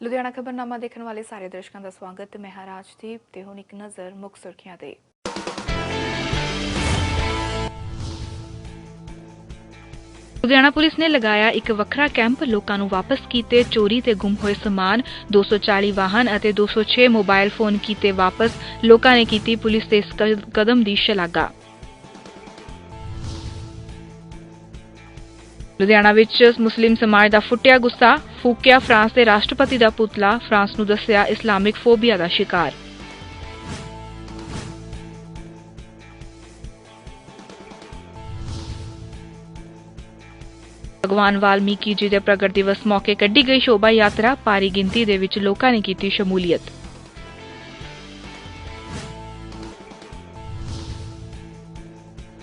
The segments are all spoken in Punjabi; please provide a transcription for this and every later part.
ਲੁਧਿਆਣਾ ਖਬਰਨਾਮਾ ਦੇਖਣ ਵਾਲੇ ਸਾਰੇ ਦਰਸ਼ਕਾਂ ਦਾ ਸਵਾਗਤ। ਮੈਂ ਹਾਂ ਰਾਜਦੀਪ ਤੇ ਹੁਣ ਇੱਕ ਨਜ਼ਰ ਮੁੱਖ ਸੁਰਖੀਆਂ ਤੇ। ਲੁਧਿਆਣਾ ਪੁਲਿਸ ਨੇ ਲਗਾਇਆ ਇੱਕ ਵੱਖਰਾ ਕੈਂਪ। ਲੋਕਾਂ ਨੂੰ ਵਾਪਸ ਕੀਤੇ ਚੋਰੀ ਤੇ ਗੁੰਮ ਹੋਏ ਸਮਾਨ, 240 ਵਾਹਨ ਅਤੇ 206 ਮੋਬਾਈਲ ਫੋਨ ਕੀਤੇ ਵਾਪਸ। ਲੋਕਾਂ ਨੇ ਕੀਤੀ ਪੁਲਿਸ ਦੇ ਇਸ ਕਦਮ ਦੀ ਸ਼ਲਾਘਾ। ਲੁਧਿਆਣਾ ਵਿੱਚ ਮੁਸਲਿਮ ਸਮਾਜ ਦਾ ਫੁੱਟਿਆ ਗੁੱਸਾ, ਫੂਕਿਆ ਫਰਾਂਸ ਦੇ ਰਾਸ਼ਟਰਪਤੀ ਦਾ ਪੁਤਲਾ, ਫਰਾਂਸ ਨੂੰ ਦੱਸਿਆ ਇਸਲਾਮਿਕ ਫੋਬੀਆ ਦਾ ਸ਼ਿਕਾਰ। ਭਗਵਾਨ ਵਾਲਮੀਕੀ ਜੀ ਦੇ ਪ੍ਰਗਟ ਦਿਵਸ ਮੌਕੇ ਕੱਢੀ ਗਈ ਸ਼ੋਭਾ ਯਾਤਰਾ, ਭਾਰੀ ਗਿਣਤੀ ਦੇ ਵਿੱਚ ਲੋਕਾਂ ਨੇ ਕੀਤੀ ਸ਼ਮੂਲੀਅਤ।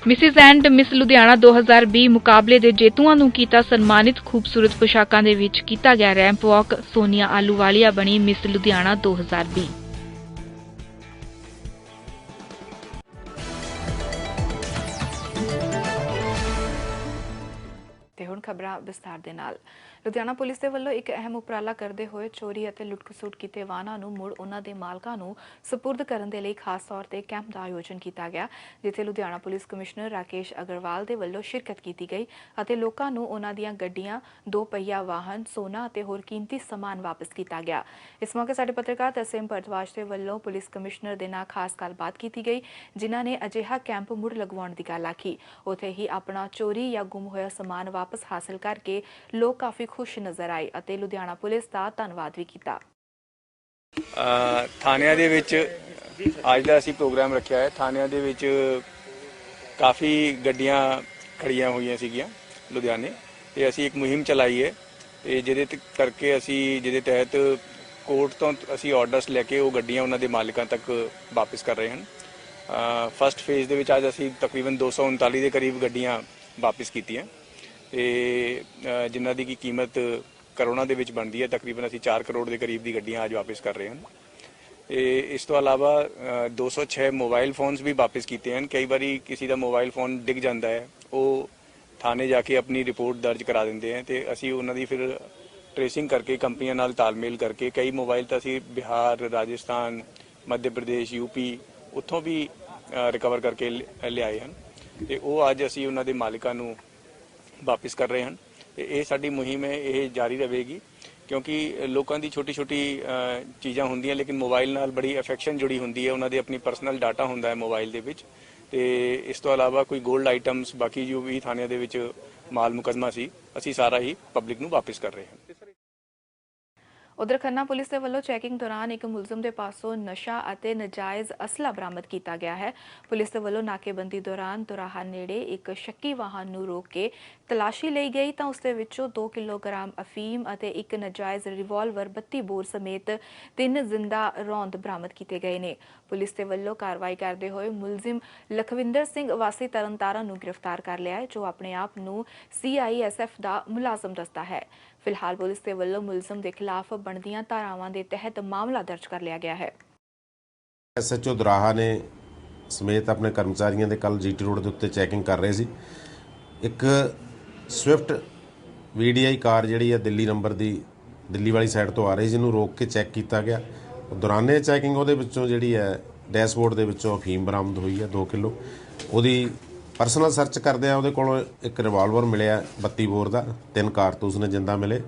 ਮਿਸਿਸ ਐਂਡ ਮਿਸ ਲੁਧਿਆਣਾ 2020 ਮੁਕਾਬਲੇ ਦੇ ਜੇਤੂਆਂ ਨੂੰ ਕੀਤਾ ਸਨਮਾਨਿਤ। ਖੂਬਸੂਰਤ ਪੁਸ਼ਾਕਾਂ ਦੇ ਵਿੱਚ ਕੀਤਾ ਗਿਆ ਰੈਂਪ ਵਾਕ। ਸੋਨੀਆ ਆਲੂਵਾਲੀਆ ਬਣੀ ਮਿਸ ਲੁਧਿਆਣਾ 2020। ਤੇ ਹੁਣ ਖਬਰਾਂ ਵਿਸਤਾਰ ਦੇ ਨਾਲ। ਲੁਧਿਆਣਾ ਪੁਲਿਸ ਦੇ ਵੱਲੋਂ ਇੱਕ ਅਹਿਮ ਉਪਰਾਲਾ ਕਰਦੇ ਹੋਏ ਚੋਰੀ ਅਤੇ ਲੁੱਟ-ਖਸੁੱਟ ਕੀਤੇ ਵਾਹਨਾਂ ਨੂੰ ਮੁੜ ਉਹਨਾਂ ਦੇ ਮਾਲਕਾਂ ਨੂੰ ਸਪੁਰਦ ਕਰਨ ਦੇ ਲਈ ਖਾਸ ਤੌਰ ਤੇ ਕੈਂਪ ਦਾ ਆਯੋਜਨ ਕੀਤਾ ਗਿਆ, ਜਿੱਥੇ ਲੁਧਿਆਣਾ ਪੁਲਿਸ ਕਮਿਸ਼ਨਰ ਰਾਕੇਸ਼ ਅਗਰਵਾਲ ਦੇ ਵੱਲੋਂ ਸ਼ਿਰਕਤ ਕੀਤੀ ਗਈ ਅਤੇ ਲੋਕਾਂ ਨੂੰ ਉਹਨਾਂ ਦੀਆਂ ਗੱਡੀਆਂ, 2 ਪਹੀਆ ਵਾਹਨ, ਸੋਨਾ ਅਤੇ ਹੋਰ ਕੀਮਤੀ ਸਮਾਨ ਵਾਪਸ ਕੀਤਾ ਗਿਆ। ਇਸ ਮੌਕੇ ਸਾਡੇ ਪੱਤਰਕਾਰ ਤਸੀਮ ਭਰਦਵਾਜ ਦੇ ਵੱਲੋਂ ਪੁਲਿਸ ਕਮਿਸ਼ਨਰ ਦੇ ਨਾਲ ਖਾਸ ਗੱਲਬਾਤ ਕੀਤੀ ਗਈ, ਜਿਨ੍ਹਾਂ ਨੇ ਅਜਿਹਾ ਕੈਂਪ ਮੁੜ ਲਗਵਾਉਣ ਦੀ ਗੱਲ ਆਖੀ। ਉੱਥੇ ਹੀ ਆਪਣਾ ਚੋਰੀ ਜਾਂ ਗੁੰਮ ਹੋਇਆ ਸਮਾਨ ਵਾਪਸ ਹਾਸਲ ਕਰਕੇ ਲੋਕ ਕਾਫੀ ਖੁਸ਼ ਨਜ਼ਰ ਆਏ ਅਤੇ ਲੁਧਿਆਣਾ ਪੁਲਿਸ ਦਾ ਧੰਨਵਾਦ ਵੀ ਕੀਤਾ। ਥਾਣਿਆਂ ਦੇ ਵਿੱਚ ਅੱਜ ਦਾ ਅਸੀਂ ਪ੍ਰੋਗਰਾਮ ਰੱਖਿਆ ਹੈ। ਥਾਣਿਆਂ ਦੇ ਵਿੱਚ ਕਾਫੀ ਗੱਡੀਆਂ ਖੜੀਆਂ ਹੋਈਆਂ ਸੀਗੀਆਂ ਲੁਧਿਆਣੇ, ਤੇ ਅਸੀਂ ਇੱਕ ਮੁਹਿੰਮ ਚਲਾਈ ਹੈ ਤੇ ਜਿਹਦੇ ਤਹਿਤ ਕੋਰਟ ਤੋਂ ਅਸੀਂ ਆਰਡਰਸ ਲੈ ਕੇ ਉਹ ਗੱਡੀਆਂ ਉਹਨਾਂ ਦੇ ਮਾਲਕਾਂ ਤੱਕ ਵਾਪਸ ਕਰ ਰਹੇ ਹਨ। ਫਸਟ ਫੇਜ਼ ਦੇ ਵਿੱਚ ਅੱਜ ਅਸੀਂ ਤਕਰੀਬਨ 239 ਦੇ ਕਰੀਬ ਗੱਡੀਆਂ ਵਾਪਸ ਕੀਤੀਆਂ ਤੇ ਜਿਨ੍ਹਾਂ ਦੀ ਕੀਮਤ ਕਰੋੜਾਂ ਦੇ ਵਿੱਚ ਬਣਦੀ ਹੈ। ਤਕਰੀਬਨ ਅਸੀਂ 4 ਕਰੋੜ ਦੇ ਕਰੀਬ ਦੀ ਗੱਡੀਆਂ ਅੱਜ ਵਾਪਸ ਕਰ ਰਹੇ ਹਨ। ਤੇ ਇਸ ਤੋਂ ਇਲਾਵਾ 206 ਮੋਬਾਈਲ ਫੋਨਸ ਵੀ ਵਾਪਸ ਕੀਤੇ ਹਨ। ਕਈ ਵਾਰੀ ਕਿਸੇ ਦਾ ਮੋਬਾਈਲ ਫੋਨ ਡਿੱਗ ਜਾਂਦਾ ਹੈ, ਉਹ ਥਾਣੇ ਜਾ ਕੇ ਆਪਣੀ ਰਿਪੋਰਟ ਦਰਜ ਕਰਾ ਦਿੰਦੇ ਹਨ ਤੇ ਅਸੀਂ ਉਹਨਾਂ ਦੀ ਫਿਰ ਟ੍ਰੇਸਿੰਗ ਕਰਕੇ ਕੰਪਨੀਆਂ ਨਾਲ ਤਾਲਮੇਲ ਕਰਕੇ ਕਈ ਮੋਬਾਈਲ ਤਾਂ ਅਸੀਂ ਬਿਹਾਰ, ਰਾਜਸਥਾਨ, ਮੱਧ ਪ੍ਰਦੇਸ਼, ਯੂਪੀ ਉੱਥੋਂ ਵੀ ਰਿਕਵਰ ਕਰਕੇ ਲਿਆਏ ਹਨ ਤੇ ਉਹ ਅੱਜ ਅਸੀਂ ਉਹਨਾਂ ਦੇ ਮਾਲਕਾਂ ਨੂੰ ਵਾਪਸ ਕਰ ਰਹੇ ਹਨ। ਤੇ ਇਹ ਸਾਡੀ ਮੁਹਿੰਮ ਹੈ, ਇਹ ਜਾਰੀ ਰਹੇਗੀ ਕਿਉਂਕਿ ਲੋਕਾਂ ਦੀ ਛੋਟੀ ਚੀਜ਼ਾਂ ਹੁੰਦੀਆਂ, ਲੇਕਿਨ ਮੋਬਾਈਲ ਨਾਲ ਬੜੀ ਅਫੈਕਸ਼ਨ ਜੁੜੀ ਹੁੰਦੀ ਹੈ। ਉਹਨਾਂ ਦੇ ਆਪਣੀ ਪਰਸਨਲ ਡਾਟਾ ਹੁੰਦਾ ਹੈ ਮੋਬਾਈਲ ਦੇ ਵਿੱਚ। ਤੇ ਇਸ ਤੋਂ ਇਲਾਵਾ ਕੋਈ 골ਡ ਆਈਟਮਸ, ਬਾਕੀ ਜੋ ਵੀ ਥਾਣਿਆਂ ਦੇ ਵਿੱਚ ਮਾਲ ਮੁਕੱਦਮਾ ਸੀ, ਅਸੀਂ ਸਾਰਾ ਹੀ ਪਬਲਿਕ ਨੂੰ ਵਾਪਸ ਕਰ ਰਹੇ ਹਾਂ। ਉਧਰ ਖੰਨਾ ਪੁਲਿਸ ਦੇ ਵੱਲੋਂ ਚੈਕਿੰਗ ਦੌਰਾਨ ਇੱਕ ਮੁਲਜ਼ਮ ਦੇ ਪਾਸੋਂ ਨਸ਼ਾ ਅਤੇ ਨਜਾਇਜ਼ ਅਸਲਾ ਬਰਾਮਦ ਕੀਤਾ ਗਿਆ ਹੈ। ਪੁਲਿਸ ਦੇ ਵੱਲੋਂ ਨਾਕੇਬੰਦੀ ਦੌਰਾਨ ਦੁਰਾਹਾ ਨੇੜੇ ਇੱਕ ਸ਼ੱਕੀ ਵਾਹਨ ਨੂੰ ਰੋਕ ਕੇ ਤਲਾਸ਼ੀ ਲਈ ਗਈ ਤਾਂ ਉਸ ਦੇ ਵਿੱਚੋਂ 2 ਕਿਲੋਗ੍ਰਾਮ ਅਫੀਮ ਅਤੇ ਇੱਕ ਨਜਾਇਜ਼ ਰਿਵਾਲਵਰ 32 ਬੋਰ ਸਮੇਤ 3 ਜ਼ਿੰਦਾ ਰੌਂਦ ਬਰਾਮਦ ਕੀਤੇ ਗਏ ਨੇ। ਪੁਲਿਸ ਦੇ ਵੱਲੋਂ ਕਾਰਵਾਈ ਕਰਦੇ ਹੋਏ ਮੁਲਜ਼ਮ ਲਖਵਿੰਦਰ ਸਿੰਘ ਵਾਸੀ ਤਰਨਤਾਰਨ ਨੂੰ ਗ੍ਰਿਫਤਾਰ ਕਰ ਲਿਆ ਹੈ, ਜੋ ਆਪਣੇ ਆਪ ਨੂੰ CISF ਦਾ ਮੁਲਾਜ਼ਮ ਦੱਸਦਾ ਹੈ। ਫਿਲਹਾਲ ਪੁਲਿਸ ਦੇ ਵੱਲੋਂ ਮੁਲਜ਼ਮ ਦੇ ਖਿਲਾਫ ਬਣਦੀਆਂ ਧਾਰਾਵਾਂ ਦੇ ਤਹਿਤ ਮਾਮਲਾ ਦਰਜ ਕਰ ਲਿਆ ਗਿਆ ਹੈ। SHO ਦੁਰਾਹਾ ਨੇ ਸਮੇਤ ਆਪਣੇ ਕਰਮਚਾਰੀਆਂ ਦੇ ਕੱਲ GT ਰੋਡ ਦੇ ਉੱਤੇ ਚੈਕਿੰਗ ਕਰ ਰਹੇ ਸੀ। ਇੱਕ ਸਵਿਫਟ VDI ਕਾਰ ਜਿਹੜੀ ਹੈ ਦਿੱਲੀ ਨੰਬਰ ਦੀ, ਦਿੱਲੀ ਵਾਲੀ ਸਾਈਡ ਤੋਂ ਆ ਰਹੀ, ਜਿਹਨੂੰ ਰੋਕ ਕੇ ਚੈੱਕ ਕੀਤਾ ਗਿਆ। ਦੌਰਾਨੇ ਚੈਕਿੰਗ ਉਹਦੇ ਵਿੱਚੋਂ ਜਿਹੜੀ ਹੈ ਡੈਸ਼ਬੋਰਡ ਦੇ ਵਿੱਚੋਂ ਅਫੀਮ ਬਰਾਮਦ ਹੋਈ ਹੈ 2 ਕਿਲੋ। ਉਹਦੀ ਪਰਸਨਲ ਸਰਚ ਕਰਦੇ ਆ, ਉਹਦੇ ਕੋਲੋਂ ਇੱਕ ਰਿਵਾਲਵਰ ਮਿਲਿਆ 32 ਬੋਰ ਦਾ, 3 ਕਾਰਤੂਸ ਨੇ ਜਿੰਦਾ ਮਿਲੇ,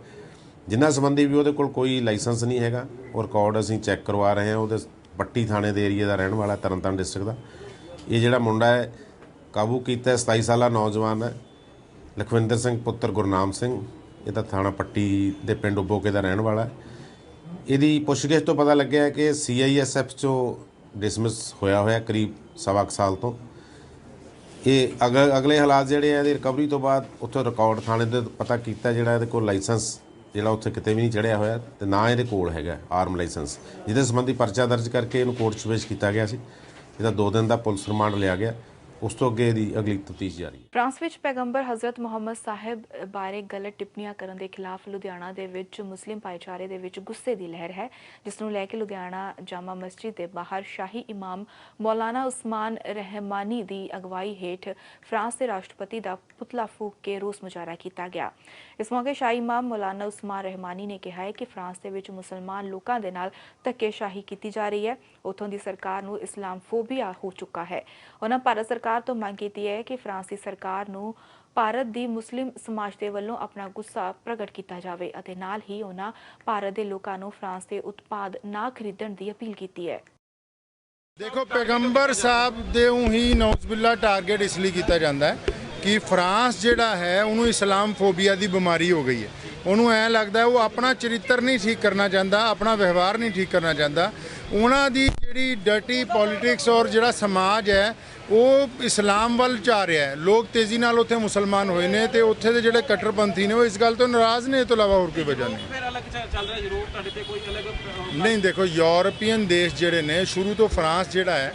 ਜਿਨ੍ਹਾਂ ਸੰਬੰਧੀ ਵੀ ਉਹਦੇ ਕੋਲ ਕੋਈ ਲਾਇਸੈਂਸ ਨਹੀਂ ਹੈਗਾ। ਉਹ ਰਿਕਾਰਡ ਅਸੀਂ ਚੈੱਕ ਕਰਵਾ ਰਹੇ ਹਾਂ। ਉਹਦੇ ਪੱਟੀ ਥਾਣੇ ਦੇ ਏਰੀਆ ਦਾ ਰਹਿਣ ਵਾਲਾ, ਤਰਨਤਾਰਨ ਡਿਸਟ੍ਰਿਕਟ ਦਾ। ਇਹ ਜਿਹੜਾ ਮੁੰਡਾ ਹੈ ਕਾਬੂ ਕੀਤਾ 27 ਸਾਲਾ ਨੌਜਵਾਨ ਹੈ, ਲਖਵਿੰਦਰ ਸਿੰਘ ਪੁੱਤਰ ਗੁਰਨਾਮ ਸਿੰਘ। ਇਹ ਤਾਂ ਥਾਣਾ ਪੱਟੀ ਦੇ ਪਿੰਡ ਉਬੋਕੇ ਦਾ ਰਹਿਣ ਵਾਲਾ ਹੈ। ਇਹਦੀ ਪੁੱਛਗਿੱਛ ਤੋਂ ਪਤਾ ਲੱਗਿਆ ਕਿ CISF 'ਚੋਂ ਡਿਸਮਿਸ ਹੋਇਆ ਕਰੀਬ 1.25 ਸਾਲ ਤੋਂ। ਇਹ ਅਗਲੇ ਹਾਲਾਤ ਜਿਹੜੇ ਆ ਇਹਦੀ ਰਿਕਵਰੀ ਤੋਂ ਬਾਅਦ ਉੱਥੋਂ ਰਿਕਾਰਡ ਥਾਣੇ ਦੇ ਪਤਾ ਕੀਤਾ, ਜਿਹੜਾ ਇਹਦੇ ਕੋਲ ਲਾਇਸੈਂਸ ਜਿਹੜਾ ਉੱਥੇ ਕਿਤੇ ਵੀ ਨਹੀਂ ਚੜ੍ਹਿਆ ਹੋਇਆ ਤੇ ਨਾ ਇਹਦੇ ਕੋਲ ਹੈਗਾ ਆਰਮ ਲਾਇਸੈਂਸ, ਜਿਹਦੇ ਸੰਬੰਧੀ ਪਰਚਾ ਦਰਜ ਕਰਕੇ ਇਹਨੂੰ ਕੋਰਟ 'ਚ ਪੇਸ਼ ਕੀਤਾ ਗਿਆ ਸੀ। ਇਹਦਾ 2 ਦਿਨ ਦਾ ਪੁਲਿਸ ਰਿਮਾਂਡ ਲਿਆ ਗਿਆ ਉਸ ਤੋਂ ਅੱਗੇ ਦੀ ਅਗਲੀ ਤਫਤੀਸ਼ ਜਾਰੀ ਹੈ। ਫਰਾਂਸ ਵਿੱਚ ਪੈਗੰਬਰ ਹਜ਼ਰਤ ਮੁਹੰਮਦ ਸਾਹਿਬ ਬਾਰੇ ਗਲਤ ਟਿੱਪਣੀਆਂ ਕਰਨ ਦੇ ਖਿਲਾਫ ਲੁਧਿਆਣਾ ਦੇ ਵਿੱਚ ਮੁਸਲਿਮ ਭਾਈਚਾਰੇ ਦੇ ਵਿੱਚ ਗੁੱਸੇ ਦੀ ਲਹਿਰ ਹੈ, ਜਿਸ ਨੂੰ ਲੈ ਕੇ ਲੁਧਿਆਣਾ ਜਾਮਾ ਮਸਜਿਦ ਦੇ ਬਾਹਰ ਸ਼ਾਹੀ ਇਮਾਮ ਮੌਲਾਨਾ ਉਸਮਾਨ ਰਹਿਮਾਨੀ ਦੀ ਅਗਵਾਈ ਹੇਠ ਫਰਾਂਸ ਦੇ ਰਾਸ਼ਟਰਪਤੀ ਦਾ ਪੁਤਲਾ ਫੂਕ ਕੇ ਰੋਸ ਮੁਜ਼ਾਹਰਾ ਕੀਤਾ ਗਿਆ। ਇਸ ਮੌਕੇ ਸ਼ਾਹੀ ਇਮਾਮ ਮੌਲਾਨਾ ਉਸਮਾਨ ਰਹਿਮਾਨੀ ਨੇ ਕਿਹਾ ਹੈ ਕਿ ਫਰਾਂਸ ਦੇ ਵਿੱਚ ਮੁਸਲਮਾਨ ਲੋਕਾਂ ਦੇ ਨਾਲ ਧੱਕੇਸ਼ਾਹੀ ਕੀਤੀ ਜਾ ਰਹੀ ਹੈ। ਉੱਥੋਂ ਦੀ ਸਰਕਾਰ ਨੂੰ ਇਸਲਾਮਫੋਬੀਆ ਹੋ ਚੁੱਕਾ ਹੈ। ਉਹਨਾਂ ਭਾਰਤ ਸਰਕਾਰ ਤੋਂ ਮੰਗ ਕੀਤੀ ਹੈ ਕਿ ਫਰਾਂਸ ਦੀ ਸਰਕਾਰ ਨੂੰ ਭਾਰਤ ਦੀ ਮੁਸਲਿਮ ਸਮਾਜ ਦੇ ਵੱਲੋਂ ਆਪਣਾ ਗੁੱਸਾ ਪ੍ਰਗਟ ਕੀਤਾ ਜਾਵੇ ਅਤੇ ਨਾਲ ਹੀ ਉਹਨਾਂ ਭਾਰਤ ਦੇ ਲੋਕਾਂ ਨੂੰ ਫਰਾਂਸ ਦੇ ਉਤਪਾਦ ਨਾ ਖਰੀਦਣ ਦੀ ਅਪੀਲ ਕੀਤੀ ਹੈ। ਦੇਖੋ, ਪੈਗੰਬਰ ਸਾਹਿਬ ਦੇ ਹੀ ਨੌਜ਼ਬਿल्ला ਟਾਰਗੇਟ ਇਸ ਲਈ ਕੀਤਾ ਜਾਂਦਾ ਹੈ ਕਿ ਫਰਾਂਸ ਜਿਹੜਾ ਹੈ ਉਹਨੂੰ ਇਸਲਾਮਫੋਬੀਆ ਦੀ ਬਿਮਾਰੀ ਹੋ ਗਈ ਹੈ। ਉਹਨੂੰ ਐਂ ਲੱਗਦਾ ਉਹ ਆਪਣਾ ਚਰਿੱਤਰ ਨਹੀਂ ਠੀਕ ਕਰਨਾ ਚਾਹੁੰਦਾ, ਆਪਣਾ ਵਿਵਹਾਰ ਨਹੀਂ ਠੀਕ ਕਰਨਾ ਚਾਹੁੰਦਾ। ਉਹਨਾਂ ਦੀ ਜਿਹੜੀ ਡਰਟੀ ਪੋਲਿਟਿਕਸ ਔਰ ਜਿਹੜਾ ਸਮਾਜ ਹੈ ਉਹ ਇਸਲਾਮ ਵੱਲ ਜਾ ਰਿਹਾ ਹੈ। ਲੋਕ ਤੇਜ਼ੀ ਨਾਲ ਉੱਥੇ ਮੁਸਲਮਾਨ ਹੋਏ ਨੇ ਤੇ ਉੱਥੇ ਦੇ ਜਿਹੜੇ ਕੱਟੜਪੰਥੀ ਨੇ ਉਹ ਇਸ ਗੱਲ ਤੋਂ ਨਾਰਾਜ਼ ਨੇ। ਇਹ ਤੋਂ ਇਲਾਵਾ ਹੋਰ ਕੋਈ ਵਜ੍ਹਾ ਨਹੀਂ। ਫਿਰ ਅਲੱਗ ਚੱਲ ਰਿਹਾ ਜ਼ਰੂਰ ਤੁਹਾਡੇ ਤੇ ਕੋਈ ਅਲੱਗ ਨਹੀਂ, ਦੇਖੋ, ਯੂਰਪੀਅਨ ਦੇਸ਼ ਜਿਹੜੇ ਨੇ ਸ਼ੁਰੂ ਤੋਂ ਫਰਾਂਸ ਜਿਹੜਾ ਹੈ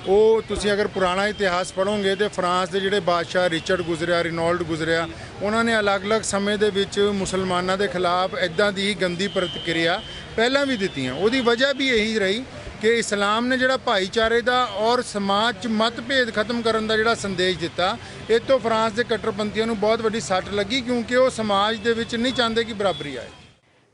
ਉਹ ਤੁਸੀਂ ਅਗਰ ਪੁਰਾਣਾ ਇਤਿਹਾਸ ਪੜ੍ਹੋਗੇ ਤੇ ਫਰਾਂਸ ਦੇ ਜਿਹੜੇ ਬਾਦਸ਼ਾਹ ਰਿਚਰਡ ਗੁਜ਼ਰਿਆ, ਰਿਨੋਲਡ ਗੁਜ਼ਰਿਆ, ਉਹਨਾਂ ਨੇ ਅਲੱਗ-ਅਲੱਗ ਸਮੇਂ ਦੇ ਵਿੱਚ ਮੁਸਲਮਾਨਾਂ ਦੇ ਖਿਲਾਫ ਇੱਦਾਂ ਦੀ ਹੀ ਗੰਦੀ ਪ੍ਰਤੀਕਿਰਿਆ ਪਹਿਲਾਂ ਵੀ ਦਿੱਤੀਆਂ। ਉਹਦੀ ਵਜ੍ਹਾ ਵੀ ਇਹੀ ਰਹੀ ਕਿ ਇਸਲਾਮ ਨੇ ਜਿਹੜਾ ਭਾਈਚਾਰੇ ਦਾ ਔਰ ਸਮਾਜ 'ਚ ਮਤਭੇਦ ਖਤਮ ਕਰਨ ਦਾ ਜਿਹੜਾ ਸੰਦੇਸ਼ ਦਿੱਤਾ, ਇਹ ਤੋਂ ਫਰਾਂਸ ਦੇ ਕੱਟੜਪੰਥੀਆਂ ਨੂੰ ਬਹੁਤ ਵੱਡੀ ਸੱਟ ਲੱਗੀ, ਕਿਉਂਕਿ ਉਹ ਸਮਾਜ ਦੇ ਵਿੱਚ ਨਹੀਂ ਚਾਹੁੰਦੇ ਕਿ ਬਰਾਬਰੀ ਆਏ।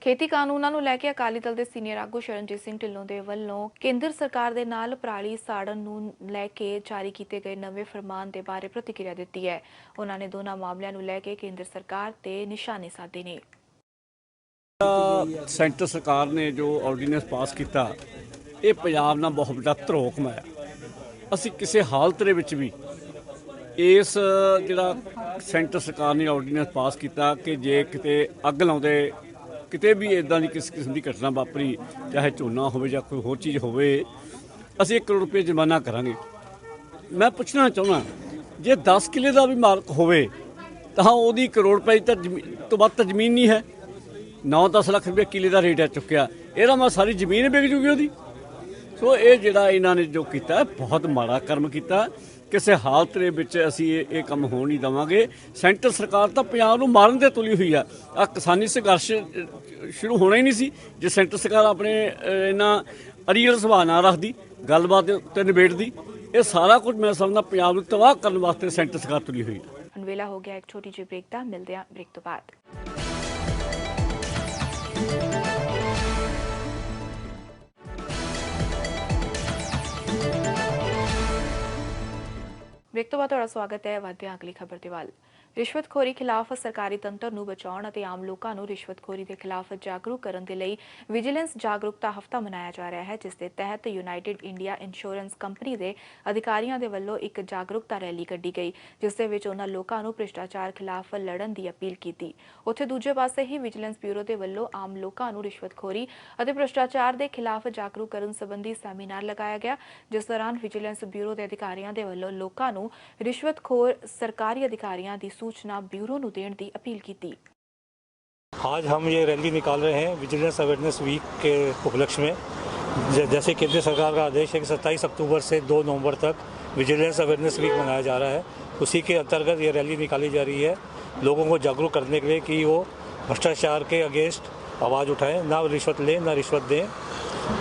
ਖੇਤੀ ਕਾਨੂੰਨਾਂ ਨੂੰ ਲੈ ਕੇ ਅਕਾਲੀ ਦਲ ਦੇ ਸੀਨੀਅਰ ਆਗੂ ਸ਼ਰਨਜੀਤ ਸਿੰਘ ਢਿੱਲੋਂ ਦੇ ਵੱਲੋਂ ਕੇਂਦਰ ਸਰਕਾਰ ਦੇ ਨਾਲ ਪਰਾਲੀ ਸਾੜਨ ਨੂੰ ਲੈ ਕੇ ਜਾਰੀ ਕੀਤੇ ਗਏ ਨਵੇਂ ਫਰਮਾਨ ਦੇ ਬਾਰੇ ਪ੍ਰਤੀਕਿਰਿਆ ਦਿੱਤੀ ਹੈ। ਉਹਨਾਂ ਨੇ ਦੋਨਾਂ ਮਾਮਲਿਆਂ ਨੂੰ ਲੈ ਕੇ ਕੇਂਦਰ ਸਰਕਾਰ ਤੇ ਨਿਸ਼ਾਨੇ ਸਾਧੇ ਨੇ। ਸੈਂਟਰ ਸਰਕਾਰ ਨੇ ਜੋ ਆਰਡੀਨੈਂਸ ਪਾਸ ਕੀਤਾ, ਇਹ ਪੰਜਾਬ ਨਾਲ ਬਹੁਤ ਵੱਡਾ ਧਰੋਕ ਮਾਇਆ। ਅਸੀਂ ਕਿਸੇ ਹਾਲਤ ਦੇ ਵਿੱਚ ਵੀ ਇਸ ਜਿਹੜਾ ਸੈਂਟਰ ਸਰਕਾਰ ਨੇ ਆਰਡੀਨੈਂਸ ਪਾਸ ਕੀਤਾ ਕਿ ਜੇ ਕਿਤੇ ਅੱਗ ਲਾਉਂਦੇ, ਕਿਤੇ ਵੀ ਇਦਾਂ ਦੀ ਕਿਸੇ ਕਿਸਮ ਦੀ ਘਟਨਾ ਵਾਪਰੀ, ਚਾਹੇ ਝੋਨਾ ਹੋਵੇ ਜਾਂ ਕੋਈ ਹੋਰ ਚੀਜ਼ ਹੋਵੇ, ਅਸੀਂ 1 ਕਰੋੜ ਰੁਪਏ ਜੁਰਮਾਨਾ ਕਰਾਂਗੇ। ਮੈਂ ਪੁੱਛਣਾ ਚਾਹੁੰਦਾ, ਜੇ 10 ਕਿੱਲੇ ਦਾ ਵੀ ਮਾਲਕ ਹੋਵੇ ਤਾਂ ਉਹਦੀ 1 ਕਰੋੜ ਰੁਪਏ ਤੋਂ ਵੱਧ ਤਾਂ ਜ਼ਮੀਨ ਨਹੀਂ ਹੈ। 9-10 ਲੱਖ ਰੁਪਏ ਕਿੱਲੇ ਦਾ ਰੇਟ ਹੈ ਚੁੱਕਿਆ, ਇਹਦਾ ਮੈਂ ਸਾਰੀ ਜ਼ਮੀਨ ਵਿਕ ਜੂਗੀ ਉਹਦੀ। ਸੋ ਇਹ ਜਿਹੜਾ ਇਹਨਾਂ ਨੇ ਜੋ ਕੀਤਾ ਬਹੁਤ ਮਾੜਾ ਕਰਮ ਕੀਤਾ। ਕਿਸੇ ਹਾਲਤ ਦੇ ਵਿੱਚ ਅਸੀਂ ਇਹ ਕੰਮ ਹੋਣ ਨਹੀਂ ਦੇਵਾਂਗੇ। ਸੈਂਟਰ ਸਰਕਾਰ ਤਾਂ ਪੰਜਾਬ ਨੂੰ ਮਾਰਨ ਤੇ ਤੁਲੀ ਹੋਈ ਆ। ਕਿਸਾਨੀ ਸੰਘਰਸ਼ ਸ਼ੁਰੂ ਹੋਣਾ ਹੀ ਨਹੀਂ ਸੀ ਜੇ ਸੈਂਟਰ ਸਰਕਾਰ ਆਪਣੇ ਇਹਨਾਂ ਅੜੀਅਲ ਸੁਭਾਅ ਨਾਲ ਰੱਖਦੀ, ਗੱਲਬਾਤ ਦੇ ਉੱਤੇ ਨਿਬੇੜਦੀ। ਇਹ ਸਾਰਾ ਕੁਝ ਮੈਂ ਸਮਝਦਾ ਪੰਜਾਬ ਨੂੰ ਤਬਾਹ ਕਰਨ ਵਾਸਤੇ ਸੈਂਟਰ ਸਰਕਾਰ ਤੁਲੀ ਹੋਈ ਹੈ। ਹੁਣ ਵੇਲਾ ਹੋ ਗਿਆ ਇੱਕ ਛੋਟੀ ਜਿਹੀ ਬ੍ਰੇਕ ਦਾ, ਮਿਲਦੇ ਹਾਂ ਬ੍ਰੇਕ ਤੋਂ ਬਾਅਦ। ਬ੍ਰੇਕ ਤੋਂ ਬਾਅਦ ਤੁਹਾਡਾ ਸਵਾਗਤ ਹੈ। ਵਧਦੇ ਹਾਂ ਅਗਲੀ ਖਬਰ ਦੇ ਵੱਲ। ਰਿਸ਼ਵਤਖੋਰੀ ਖਿਲਾਫ ਸਰਕਾਰੀ ਤੰਤਰ ਨੂੰ ਬਚਾਉਣ ਅਤੇ ਆਮ ਲੋਕਾਂ ਨੂੰ ਰਿਸ਼ਵਤਖੋਰੀ ਦੇ ਖਿਲਾਫ ਜਾਗਰੂਕ ਕਰਨ ਦੇ ਲਈ ਵਿਜੀਲੈਂਸ ਜਾਗਰੂਕਤਾ ਹਫ਼ਤਾ ਮਨਾਇਆ ਜਾ ਰਿਹਾ ਹੈ, ਜਿਸ ਦੇ ਤਹਿਤ ਯੂਨਾਈਟਿਡ ਇੰਡੀਆ ਇੰਸ਼ੋਰੈਂਸ ਕੰਪਨੀ ਦੇ ਅਧਿਕਾਰੀਆਂ ਦੇ ਵੱਲੋਂ ਇੱਕ ਜਾਗਰੂਕਤਾ ਰੈਲੀ ਕੱਢੀ ਗਈ, ਜਿਸ ਦੇ ਵਿੱਚ ਉਹਨਾਂ ਲੋਕਾਂ ਨੂੰ ਭ੍ਰਿਸ਼ਟਾਚਾਰ ਖਿਲਾਫ ਲੜਨ ਦੀ ਅਪੀਲ ਕੀਤੀ। ਉੱਥੇ ਦੂਜੇ ਪਾਸੇ ਹੀ ਵਿਜੀਲੈਂਸ ਬਿਊਰੋ ਦੇ ਵੱਲੋਂ ਆਮ ਲੋਕਾਂ ਨੂੰ ਰਿਸ਼ਵਤਖੋਰੀ ਅਤੇ ਭ੍ਰਿਸ਼ਟਾਚਾਰ ਦੇ ਖਿਲਾਫ ਜਾਗਰੂਕ ਕਰਨ ਸੰਬੰਧੀ ਸੈਮੀਨਾਰ ਲਗਾਇਆ ਗਿਆ, ਜਿਸ ਦੌਰਾਨ ਵਿਜੀਲੈਂਸ ਬਿਊਰੋ ਦੇ ਅਧਿਕਾਰੀਆਂ ਦੇ ਵੱਲੋਂ ਲੋਕਾਂ ਨੂੰ ਰਿਸ਼ਵਤਖੋਰ सरकारी अधिकारियों की सूचना ब्यूरो को देने की अपील की। आज हम ये रैली निकाल रहे हैं विजिलेंस अवेयरनेस वीक के उपलक्ष्य में। जैसे केंद्र सरकार का आदेश है कि 27 अक्टूबर से 2 नवंबर तक विजिलेंस अवेयरनेस वीक मनाया जा रहा है, उसी के अंतर्गत ये रैली निकाली जा रही है लोगों को जागरूक करने के लिए कि वो भ्रष्टाचार के अगेंस्ट आवाज़ उठाएं, ना रिश्वत लें ना रिश्वत दें।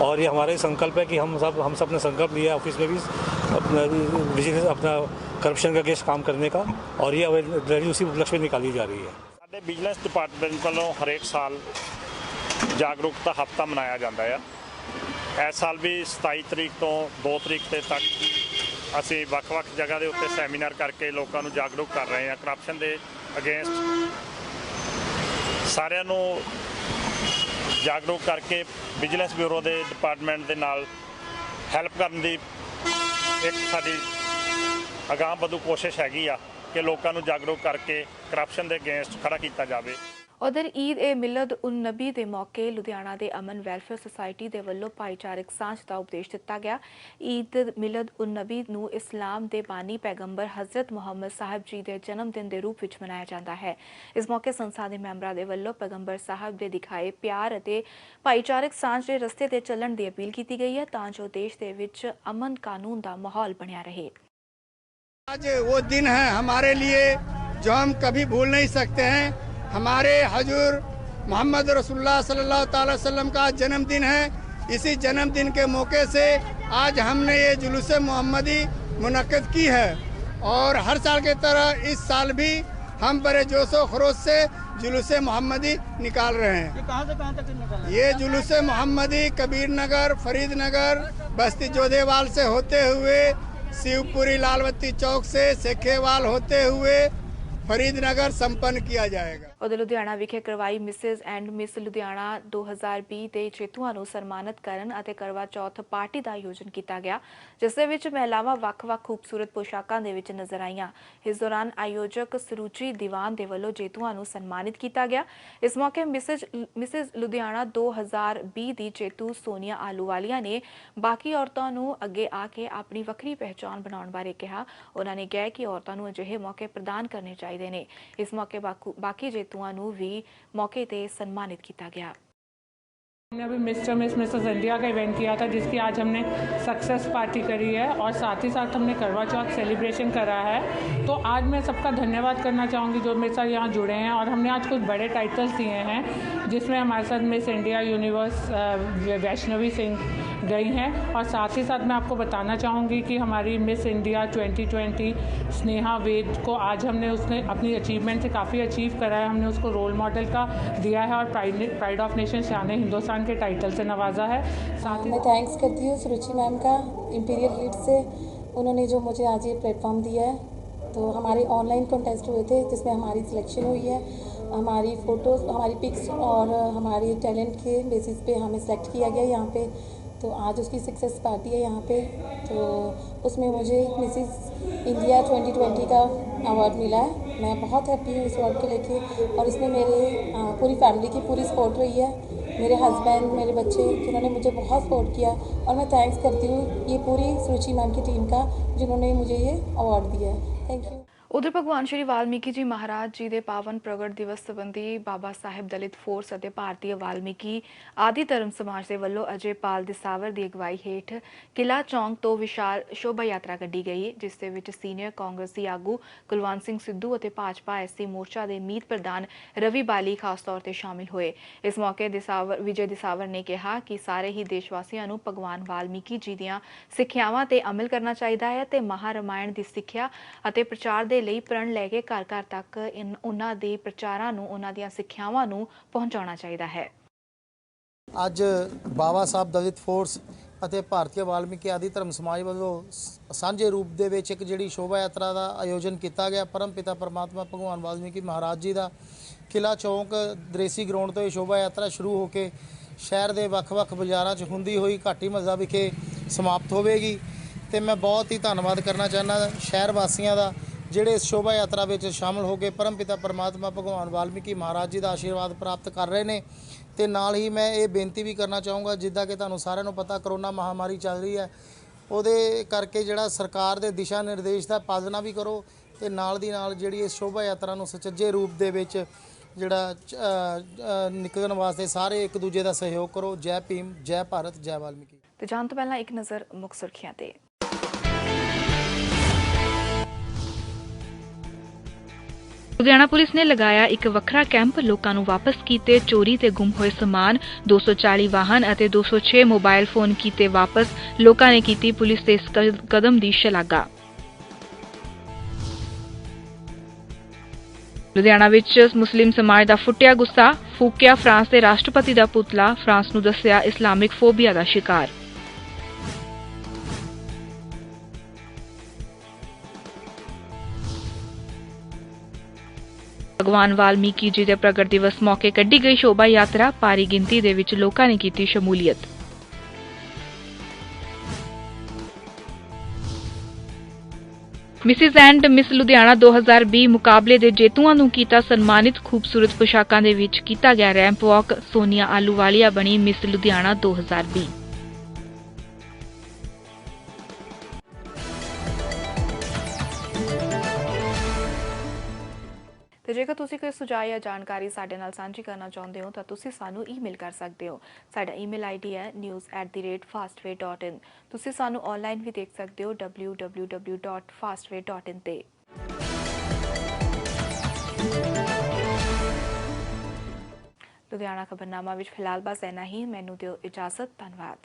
और ये हमारा संकल्प है कि हम सब ने संकल्प लिया है ऑफिस में भी अपना विजिलेंस अपना करप्शन का अगेंस्ट काम करने का, और ये रैली उसी उपलक्ष्य में निकाली जा रही है। ਸਾਡੇ ਵਿਜੀਲੈਂਸ ਡਿਪਾਰਟਮੈਂਟ ਵੱਲੋਂ ਹਰੇਕ ਸਾਲ ਜਾਗਰੂਕਤਾ ਹਫ਼ਤਾ ਮਨਾਇਆ ਜਾਂਦਾ ਹੈ। ਇਸ ਸਾਲ ਵੀ 27 ਤਰੀਕ ਤੋਂ 2 ਤਰੀਕ ਤੱਕ ਅਸੀਂ ਵੱਖ-ਵੱਖ ਜਗ੍ਹਾ ਦੇ ਉੱਤੇ ਸੈਮੀਨਾਰ ਕਰਕੇ ਲੋਕਾਂ ਨੂੰ ਜਾਗਰੂਕ ਕਰ ਰਹੇ ਹਾਂ ਕਰਪਸ਼ਨ ਦੇ ਅਗੇਂਸਟ। ਸਾਰਿਆਂ ਨੂੰ ਜਾਗਰੂਕ ਕਰਕੇ ਵਿਜੀਲੈਂਸ ਬਿਊਰੋ ਦੇ ਡਿਪਾਰਟਮੈਂਟ ਦੇ ਨਾਲ ਹੈਲਪ ਕਰਨ ਦੀ ਇੱਕ ਸਾਡੀ ਅਗਾਂਹ ਵਧੂ ਕੋਸ਼ਿਸ਼ ਹੈਗੀ ਆ ਕਿ ਲੋਕਾਂ ਨੂੰ ਜਾਗਰੂਕ ਕਰਕੇ ਕਰਪਸ਼ਨ ਦੇ ਅਗੇਂਸਟ ਖੜਾ ਕੀਤਾ ਜਾਵੇ। उधर ईद ए मिलद उन नबी के मौके लुधियाना के अमन वैलफेयर सोसायटी के वलों भाईचारक सांझ का उपदेश दिता गया। ईद मिलद उन नबी नूं इस्लाम के बानी पैगंबर हजरत मुहम्मद साहब जी के जन्मदिन के रूप में मनाया जाता है। इस मौके संस्था के मैंबरों के वलों पैगंबर साहब के दिखाए प्यार और भाईचारक सांझ के रस्ते ते चलण की अपील की गई है, तां जो देश के विच अमन कानून का माहौल बनिया रहे। आज वो दिन है हमारे लिए जो हम कभी भूल नहीं सकते हैं। हमारे हजूर मोहम्मद रसूलुल्लाह सल्लल्लाहु अलैहि वसल्लम का जन्मदिन है। इसी जन्मदिन के मौके से आज हमने ये जुलूस मोहम्मदी मुनक्किद की है और हर साल की तरह इस साल भी हम बड़े जोश व खरोश से जुलूस मोहम्मदी निकाल रहे हैं। कहाँ से कहाँ तक निकाला? ये जुलूस मोहम्मदी कबीर नगर, फरीद नगर, बस्ती जोधेवाल से होते हुए शिवपुरी लालवती चौक से सेखेवाल होते हुए फरीद नगर संपन्न किया जाएगा। ਉਧਰ ਲੁਧਿਆਣਾ ਵਿਖੇ ਕਰਵਾਈ ਮਿਸਿਜ਼ ਐਂਡ ਮਿਸ ਲੁਧਿਆਣਾ 2020 ਦੇ ਜੇਤੂਆਂ ਨੂੰ ਸਨਮਾਨਿਤ ਕਰਨ ਅਤੇ ਕਰਵਾ ਚੌਥ ਪਾਰਟੀ ਦਾ ਆਯੋਜਨ ਕੀਤਾ ਗਿਆ, ਜਿਸ ਦੇ ਵਿੱਚ ਮਹਿਲਾਵਾਂ ਵੱਖ-ਵੱਖ ਖੂਬਸੂਰਤ ਪੋਸ਼ਾਕਾਂ ਦੇ ਵਿੱਚ ਨਜ਼ਰ ਆਈਆਂ। ਇਸ ਦੌਰਾਨ ਆਯੋਜਕ ਸਰੂਚੀ ਦੀਵਾਨ ਦੇ ਵੱਲੋਂ ਜੇਤੂਆਂ ਨੂੰ ਸਨਮਾਨਿਤ ਕੀਤਾ ਗਿਆ। ਇਸ ਮੌਕੇ ਮਿਸਿਜ਼ ਲੁਧਿਆਣਾ 2020 ਦੀ ਜੇਤੂ ਸੋਨੀਆ ਆਲੂਵਾਲੀਆ ਨੇ ਬਾਕੀ ਔਰਤਾਂ ਨੂੰ ਅੱਗੇ ਆ ਕੇ ਆਪਣੀ ਵੱਖਰੀ ਪਹਿਚਾਣ ਬਣਾਉਣ ਬਾਰੇ ਕਿਹਾ। ਉਹਨਾਂ ਨੇ ਕਿਹਾ ਕਿ ਔਰਤਾਂ ਨੂੰ ਅਜਿਹੇ ਮੌਕੇ ਪ੍ਰਦਾਨ ਕਰਨੇ ਚਾਹੀਦੇ ਨੇ। ਇਸ ਮੌਕੇ ਬਾਕੀ ਜੇਤੂਆਂ ਨੂੰ ਵੀ मौके ते सम्मानित किया गया। हमने अभी मिसेस इंडिया का इवेंट किया था, जिसकी आज हमने सक्सेस पार्टी करी है और साथ ही साथ हमने करवा चौथ सेलिब्रेशन करा है। तो आज मैं सबका धन्यवाद करना चाहूँगी जो मेरे साथ यहाँ जुड़े हैं और हमने आज कुछ बड़े टाइटल्स दिए हैं, जिसमें हमारे साथ miss India universe Vaishnavi Singh गई हैं और साथ ही साथ मैं आपको बताना चाहूँगी कि हमारी मिस इंडिया 2020 स्नेहा वेद को आज हमने उसने अपनी अचीवमेंट से काफ़ी अचीव करा है। हमने उसको रोल मॉडल का दिया है और प्राइड ऑफ नेशन शान हिंदुस्तान के टाइटल से नवाजा है। साथ ही मैं थैंक्स करती हूँ सुरुचि मैम का, इंपीरियल लीड से, उन्होंने जो मुझे आज ये प्लेटफॉर्म दिया है। तो हमारे ऑनलाइन कॉन्टेस्ट हुए थे जिसमें हमारी सिलेक्शन हुई है। हमारी फ़ोटोज़, हमारी पिक्स और हमारी टैलेंट के बेसिस पे हमें सेलेक्ट किया गया यहाँ पे। तो आज उसकी सक्सेस पार्टी है यहाँ पे। तो उसमें मुझे मिसिस इंडिया 2020 का अवार्ड मिला है। मैं बहुत हैप्पी हूँ इस अवार्ड को लेके और इसमें मेरे पूरी फैमिली की पूरी सपोर्ट रही है। मेरे हस्बैंड, मेरे बच्चे, जिन्होंने मुझे बहुत सपोर्ट किया और मैं थैंक्स करती हूँ ये पूरी सुरुचि मैम की टीम का, जिन्होंने मुझे ये अवार्ड दिया है। Thank you. उधर भगवान श्री वाल्मीकि जी महाराज जी के पावन प्रगट दिवस संबंधी बाबा साहिब दलित फोर्स और भारतीय वाल्मीकि आदि धर्म समाज के वलों अजय पाल दिसावर की अगवाई हेठ किला चौंक तो विशाल शोभा यात्रा कढ़ी गई, जिस दे विच सीनियर कांग्रेसी आगू कुलवंत सिंह सिद्धू और भाजपा एससी मोर्चा के मीत प्रधान रवि बाली खास तौर पर शामिल हुए। इस मौके विजय दिसावर ने कहा कि सारे ही देशवासियों को भगवान वाल्मीकि जी दी सिक्ख्यावां ते अमल करना चाहिए है ते महारामायण की सिक्ख्या और प्रचार ਦੇ ਲਈ ਪ੍ਰਣ ਲੈ ਕੇ ਘਰ ਘਰ ਤੱਕ ਉਹਨਾਂ ਦੇ ਪ੍ਰਚਾਰਾਂ ਨੂੰ, ਉਹਨਾਂ ਦੀਆਂ ਸਿੱਖਿਆਵਾਂ ਨੂੰ ਪਹੁੰਚਾਉਣਾ ਚਾਹੀਦਾ ਹੈ। ਅੱਜ ਬਾਬਾ ਸਾਹਿਬ ਦਲਿਤ ਫੋਰਸ ਅਤੇ ਭਾਰਤੀ ਵਾਲਮੀਕੀ ਆਦਿ ਧਰਮ ਸਮਾਜ ਵੱਲੋਂ ਸਾਂਝੇ ਰੂਪ ਦੇ ਵਿੱਚ ਇੱਕ ਜਿਹੜੀ ਸ਼ੋਭਾ ਯਾਤਰਾ ਦਾ ਆਯੋਜਨ ਕੀਤਾ ਗਿਆ। ਪਰਮ ਪਿਤਾ ਪਰਮਾਤਮਾ ਭਗਵਾਨ ਵਾਲਮੀਕੀ ਮਹਾਰਾਜ ਜੀ ਦਾ ਕਿਲਾ ਚੌਂਕ ਦਰੇਸੀ ਗਰਾਊਂਡ ਤੋਂ ਇਹ ਸ਼ੋਭਾ ਯਾਤਰਾ ਸ਼ੁਰੂ ਹੋ ਕੇ ਸ਼ਹਿਰ ਦੇ ਵੱਖ-ਵੱਖ ਬਾਜ਼ਾਰਾਂ 'ਚ ਹੁੰਦੀ ਹੋਈ ਘਾਟੀ ਮਸਜਿਦ ਵਿਖੇ ਸਮਾਪਤ ਹੋਵੇਗੀ। ਤੇ ਮੈਂ ਬਹੁਤ ਹੀ ਧੰਨਵਾਦ ਕਰਨਾ ਚਾਹੁੰਦਾ ਸ਼ਹਿਰ ਵਾਸੀਆਂ ਦਾ, ਜਿਹੜੇ ਇਸ ਸ਼ੋਭਾ ਯਾਤਰਾ ਵਿੱਚ ਸ਼ਾਮਲ ਹੋ ਕੇ ਪਰਮ ਪਿਤਾ ਪਰਮਾਤਮਾ ਭਗਵਾਨ ਵਾਲਮੀਕੀ ਮਹਾਰਾਜ ਜੀ ਦਾ ਆਸ਼ੀਰਵਾਦ ਪ੍ਰਾਪਤ ਕਰ ਰਹੇ ਨੇ। ਤੇ ਨਾਲ ਹੀ ਮੈਂ ਇਹ ਬੇਨਤੀ ਵੀ ਕਰਨਾ ਚਾਹੂੰਗਾ, ਜਿੱਦਾਂ ਕਿ ਤੁਹਾਨੂੰ ਸਾਰਿਆਂ ਨੂੰ ਪਤਾ ਕਰੋਨਾ ਮਹਾਮਾਰੀ ਚੱਲ ਰਹੀ ਹੈ, ਉਹਦੇ ਕਰਕੇ ਜਿਹੜਾ ਸਰਕਾਰ ਦੇ ਦਿਸ਼ਾ ਨਿਰਦੇਸ਼ ਦਾ ਪਾਲਣਾ ਵੀ ਕਰੋ ਤੇ ਨਾਲ ਦੀ ਨਾਲ ਜਿਹੜੀ ਇਸ ਸ਼ੋਭਾ ਯਾਤਰਾ ਨੂੰ ਸੁਚੱਜੇ ਰੂਪ ਦੇ ਵਿੱਚ ਜਿਹੜਾ ਨਿਕਲਣ ਵਾਸਤੇ ਸਾਰੇ ਇੱਕ ਦੂਜੇ ਦਾ ਸਹਿਯੋਗ ਕਰੋ। ਜੈ ਭੀਮ, ਜੈ ਭਾਰਤ, ਜੈ ਵਾਲਮੀਕੀ। ਤੇ ਜਾਣ ਤੋਂ ਪਹਿਲਾਂ ਇੱਕ ਨਜ਼ਰ ਮੁੱਖ ਸੁਰਖੀਆਂ ਤੇ। ਲੁਧਿਆਣਾ ਪੁਲਿਸ ਨੇ ਲਗਾਇਆ ਇੱਕ ਵੱਖਰਾ ਕੈਂਪ, ਲੋਕਾਂ ਨੂੰ ਵਾਪਸ ਕੀਤੇ ਚੋਰੀ ਤੇ ਗੁੰਮ ਹੋਏ ਸਮਾਨ, 240 ਵਾਹਨ ਅਤੇ 206 ਮੋਬਾਈਲ ਫੋਨ ਕੀਤੇ ਵਾਪਸ। ਲੋਕਾਂ ਨੇ ਕੀਤੀ ਪੁਲਿਸ ਦੇ ਇਸ ਕਦਮ ਦੀ ਸ਼ਲਾਘਾ। ਲੁਧਿਆਣਾ ਵਿੱਚ ਮੁਸਲਿਮ ਸਮਾਜ ਦਾ ਫੁੱਟਿਆ ਗੁੱਸਾ, ਫੂਕਿਆ ਫਰਾਂਸ ਦੇ ਰਾਸ਼ਟਰਪਤੀ ਦਾ ਪੁਤਲਾ, ਫਰਾਂਸ ਨੂੰ ਦੱਸਿਆ ਇਸਲਾਮਿਕ ਫੋਬੀਆ ਦਾ ਸ਼ਿਕਾਰ। ਭਗਵਾਨ ਵਾਲਮੀਕੀ ਜੀ ਦੇ ਪ੍ਰਗਟ ਦਿਵਸ ਮੌਕੇ ਕੱਢੀ ਗਈ ਸ਼ੋਭਾ ਯਾਤਰਾ, ਭਾਰੀ ਗਿਣਤੀ ਦੇ ਵਿੱਚ ਲੋਕਾਂ ਨੇ ਕੀਤੀ ਸ਼ਮੂਲੀਅਤ। ਮਿਸਿਜ਼ ਐਂਡ ਮਿਸ ਲੁਧਿਆਣਾ 2020 ਮੁਕਾਬਲੇ ਦੇ ਜੇਤੂਆਂ ਨੂੰ ਕੀਤਾ ਸਨਮਾਨਿਤ, ਖੂਬਸੂਰਤ ਪੋਸ਼ਾਕਾਂ ਦੇ ਵਿੱਚ ਕੀਤਾ ਗਿਆ ਰੈਂਪ ਵਾਕ। ਸੋਨੀਆ ਆਲੂਵਾਲੀਆ ਬਣੀ ਮਿਸ ਲੁਧਿਆਣਾ 2020। ਤੇ ਜੇਕਰ ਤੁਸੀਂ ਕੋਈ ਸੁਝਾਅ ਜਾਂ ਜਾਣਕਾਰੀ ਸਾਡੇ ਨਾਲ ਸਾਂਝੀ ਕਰਨਾ ਚਾਹੁੰਦੇ ਹੋ ਤਾਂ ਤੁਸੀਂ ਸਾਨੂੰ ਈਮੇਲ ਕਰ ਸਕਦੇ ਹੋ। ਸਾਡਾ ਈਮੇਲ ਆਈਡੀ ਹੈ news@fastway.in। ਤੁਸੀਂ ਸਾਨੂੰ ਆਨਲਾਈਨ ਵੀ ਦੇਖ ਸਕਦੇ ਹੋ www.fastway.in ਤੇ। ਲੁਧਿਆਣਾ ਖਬਰਨਾਮਾ ਵਿੱਚ ਫਿਲਹਾਲ ਬਸ ਇੰਨਾ ਹੀ। ਮੈਨੂੰ ਦਿਓ ਇਜਾਜ਼ਤ। ਧੰਨਵਾਦ।